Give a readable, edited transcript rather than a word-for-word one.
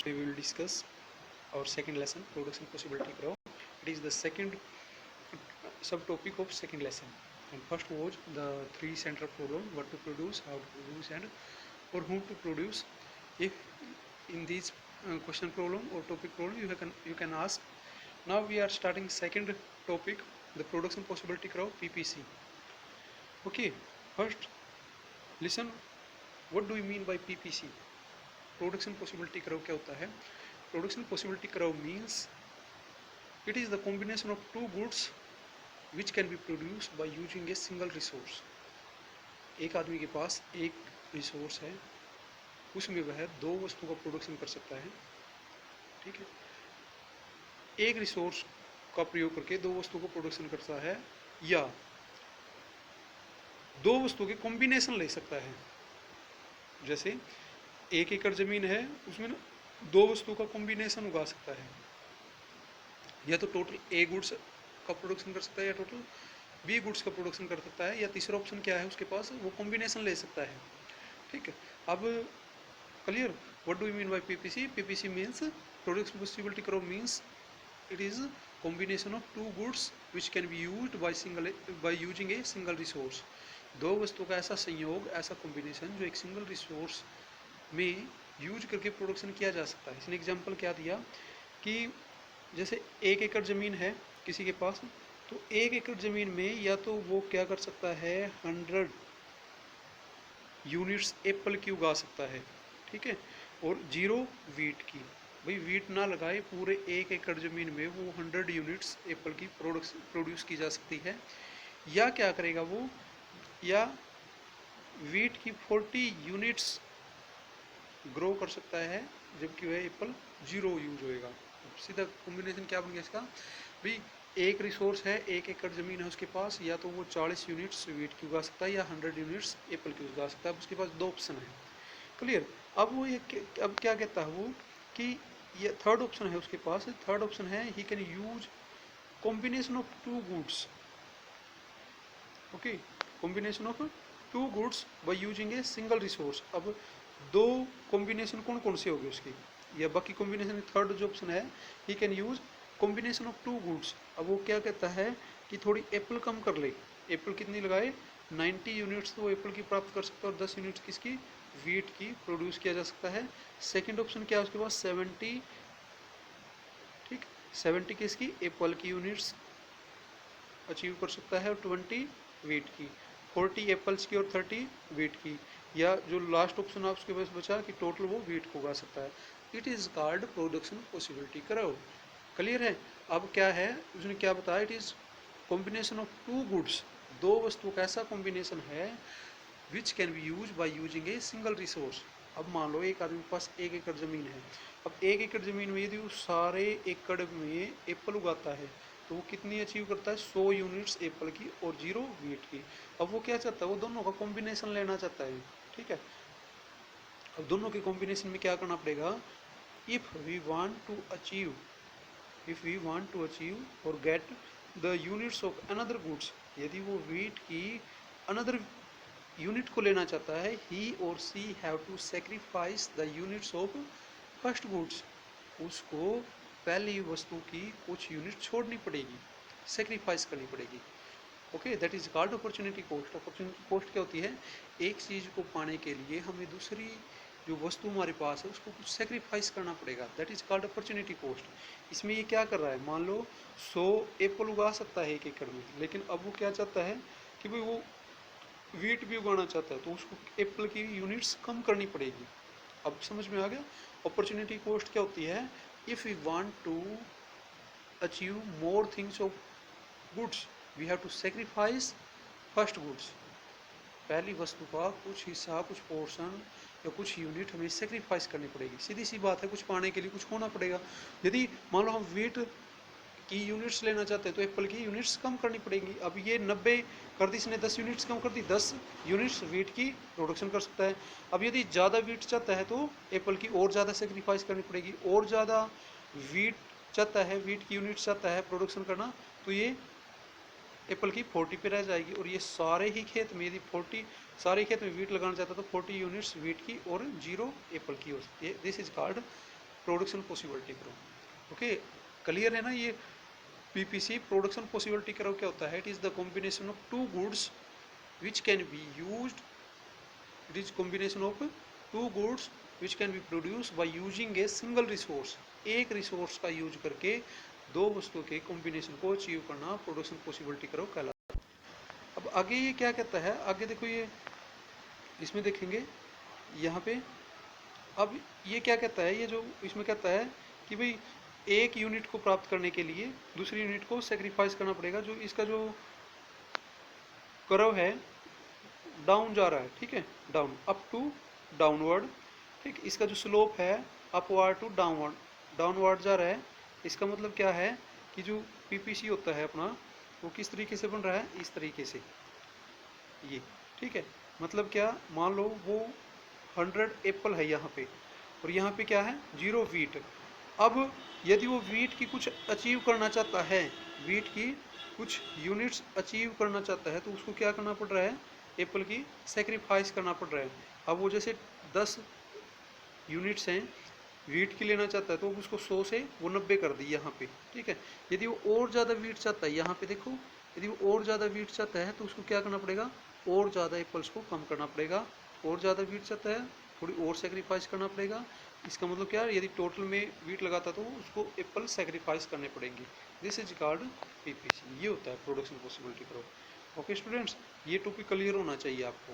we will discuss our second lesson, production possibility curve. It is the second subtopic of second lesson. And first was the three central problem: what to produce, how to produce, and for whom to produce. If in these question problem or topic problem you can ask. Now we are starting second topic, the production possibility curve PPC. Okay, first listen, what do you mean by PPC? Production possibility curve क्या होता है? Production possibility curve means it is the combination of two goods which can be produced by using a single resource. एक आदमी के पास एक resource है, उसमें वह दो वस्तु का प्रोडक्शन कर सकता है। ठीक है, एक रिसोर्स का प्रयोग करके दो वस्तु को प्रोडक्शन करता है, या दो वस्तु के कॉम्बिनेशन ले सकता है। जैसे 1 एकड़ जमीन है, उसमें ना दो वस्तु का कॉम्बिनेशन उगा सकता है, या तो टोटल ए गुड्स का प्रोडक्शन कर सकता है या टोटल बी गुड्स का प्रोडक्शन कर सकता है, या तीसरा ऑप्शन क्या है उसके पास, वो कॉम्बिनेशन ले सकता है। ठीक है, अब clear what do you mean by PPC? PPC means production possibility curve means it is combination of two goods which can be used by using a single resource. दो वस्तु का ऐसा संयोग, ऐसा कॉम्बिनेशन जो एक सिंगल रिसोर्स में use करके प्रोडक्शन किया जा सकता है। इसने एग्जांपल क्या दिया कि जैसे 1 एकड़ ज़मीन है किसी के पास, तो 1 एकड़ ज़मीन में या तो वो क्या कर सकता है, 100 यूनिट्स एप्पल की उगा सकता है। ठीक है, और 0 वीट की। भाई वीट ना लगाए, पूरे 1 एकड़ ज़मीन में वो 100 यूनिट्स एप्पल की प्रोड्यूस की जा सकती है। या क्या करेगा वो, या वीट की 40 यूनिट्स ग्रो कर सकता है, जबकि वह एप्पल 0 यूज होएगा। सीधा कॉम्बिनेशन क्या बन गया इसका, भाई एक रिसोर्स है, 1 एकड़ ज़मीन है उसके पास, या तो वो 40 यूनिट्स वीट की उगा सकता है या 100 यूनिट्स एप्पल की उगा सकता है। उसके पास दो ऑप्शन है। क्लियर? अब वो अब क्या कहता है वो कि ये थर्ड ऑप्शन है उसके पास। थर्ड ऑप्शन है he can use combination of two goods. Okay, combination of two goods by using a single resource. अब दो कॉम्बिनेशन कौन कौन से हो गए उसकी, या बाकी कॉम्बिनेशन थर्ड जो ऑप्शन है, he can use combination of two goods. अब वो क्या कहता है कि थोड़ी एप्पल कम कर ले। एप्पल कितनी लगाए, 90 यूनिट्स तो वो एप्पल की प्राप्त कर सकता है, और 10 यूनिट्स किसकी, वीट की प्रोड्यूस किया जा सकता है। सेकेंड ऑप्शन क्या है उसके पास, 70। ठीक, 70 किसकी, एप्पल की यूनिट्स अचीव कर सकता है, और 20 वीट की, 40 एप्पल्स की और 30 वीट की। या जो लास्ट ऑप्शन आप उसके पास बचा कि टोटल वो वीट को उगा सकता है। It is called production possibility curve. Clear है? अब क्या है उसने क्या बताया, it is combination of two goods, दो वस्तुओं का ऐसा कॉम्बिनेशन है which can be use by using a single resource. अब मान लो एक आदमी के पास 1 एकड़ ज़मीन है। अब 1 एकड़ ज़मीन में यदि वो सारे एकड़ में एप्पल उगाता है, तो वो कितनी अचीव करता है, 100 यूनिट्स एप्पल की और 0 वीट की। अब वो क्या चाहता है, वो दोनों का कॉम्बिनेशन लेना चाहता है। ठीक है, अब दोनों के कॉम्बिनेशन में क्या करना पड़ेगा, if we want to achieve और get the units of another goods, यदि वो वीट की अनदर यूनिट को लेना चाहता है, ही और she have to sacrifice the units of first goods. उसको पहली वस्तु की कुछ यूनिट छोड़नी पड़ेगी, सेक्रीफाइस करनी पड़ेगी। Okay, that is called opportunity cost. Opportunity cost क्या होती है, एक चीज़ को पाने के लिए हमें दूसरी जो वस्तु हमारे पास है उसको कुछ सेक्रीफाइस करना पड़ेगा, that is called opportunity cost. इसमें ये क्या कर रहा है, मान लो 100 एप्पल उगा सकता है 1 एकड़ में, लेकिन अब वो क्या चाहता है कि भाई वो वीट भी उगाना चाहता है, तो उसको एप्पल की यूनिट्स कम करनी पड़ेगी। अब समझ में आ गया अपॉर्चुनिटी कॉस्ट क्या होती है। If we want to achieve more things of goods, we have to sacrifice first goods. पहली वस्तु का कुछ हिस्सा, कुछ पोर्शन या कुछ यूनिट हमें सेक्रीफाइस करनी पड़ेगी। सीधी सी बात है, कुछ पाने के लिए कुछ होना पड़ेगा। यदि मान लो हम वीट की यूनिट्स लेना चाहते हैं, तो एप्पल की यूनिट्स कम करनी पड़ेगी। अब ये 90 कर दी, इसने 10 यूनिट्स कम कर दी, 10 यूनिट्स वीट की प्रोडक्शन कर सकता है। अब यदि ज़्यादा वीट चाहता है तो एप्पल की और ज़्यादा सेक्रीफाइस करनी पड़ेगी। और ज़्यादा वीट चाहता है, वीट की यूनिट्स चाहता है प्रोडक्शन करना, तो ये एप्पल की 40 पे रह जाएगी। और ये सारे ही खेत में, यदि 40 सारे खेत में वीट लगाना चाहता है तो 40 यूनिट्स वीट की और 0 एप्पल की हो सकती है। This is called production possibility करो। ओके, क्लियर है ना? ये पीपीसी प्रोडक्शन पॉसिबिलिटी करो क्या होता है? It is the combination of two goods which can be used, it is combination of two goods which can be produce by using a single resource. एक resource का use करके दो वस्तुओं के कॉम्बिनेशन को अचीव करना प्रोडक्शन पॉसिबिलिटी करो कहलाता है। अब आगे ये क्या कहता है? आगे देखो, ये इसमें देखेंगे यहाँ पे। अब ये क्या कहता है? ये जो इसमें कहता है कि भाई एक यूनिट को प्राप्त करने के लिए दूसरी यूनिट को सेक्रीफाइस करना पड़ेगा। जो इसका जो कर्व है डाउन जा रहा है, ठीक है, डाउन, अप टू डाउनवर्ड, ठीक। इसका जो स्लोप है अपवर्ड टू डाउनवर्ड, डाउनवर्ड जा रहा है। इसका मतलब क्या है कि जो पीपीसी होता है अपना, वो किस तरीके से बन रहा है? इस तरीके से, ये, ठीक है। मतलब क्या, मान लो वो 100 एप्पल है यहाँ पे, और यहाँ पे क्या है? 0 वीट। अब यदि वो वीट की कुछ अचीव करना चाहता है, वीट की कुछ यूनिट्स अचीव करना चाहता है, तो उसको क्या करना पड़ रहा है? एप्पल की सेक्रीफाइस करना पड़ रहा है। अब वो जैसे 10 यूनिट्स हैं वीट की लेना चाहता है, तो उसको 100 से वो 90 कर दी यहाँ पे, ठीक है। यदि वो और ज़्यादा वीट चाहता है, यहाँ पे देखो, यदि वो और ज़्यादा वीट चाहता है तो उसको क्या करना पड़ेगा? और ज़्यादा एप्पल्स को कम करना पड़ेगा। और ज़्यादा वीट चाहता है, थोड़ी और सेक्रीफाइस करना पड़ेगा। इसका मतलब क्या है? यदि टोटल में वीट लगाता तो उसको एप्पल सेक्रीफाइस करने पड़ेंगे। This is called PPC. ये होता है प्रोडक्शन पॉसिबिलिटी करो। ओके स्टूडेंट्स, ये टॉपिक क्लियर होना चाहिए आपको।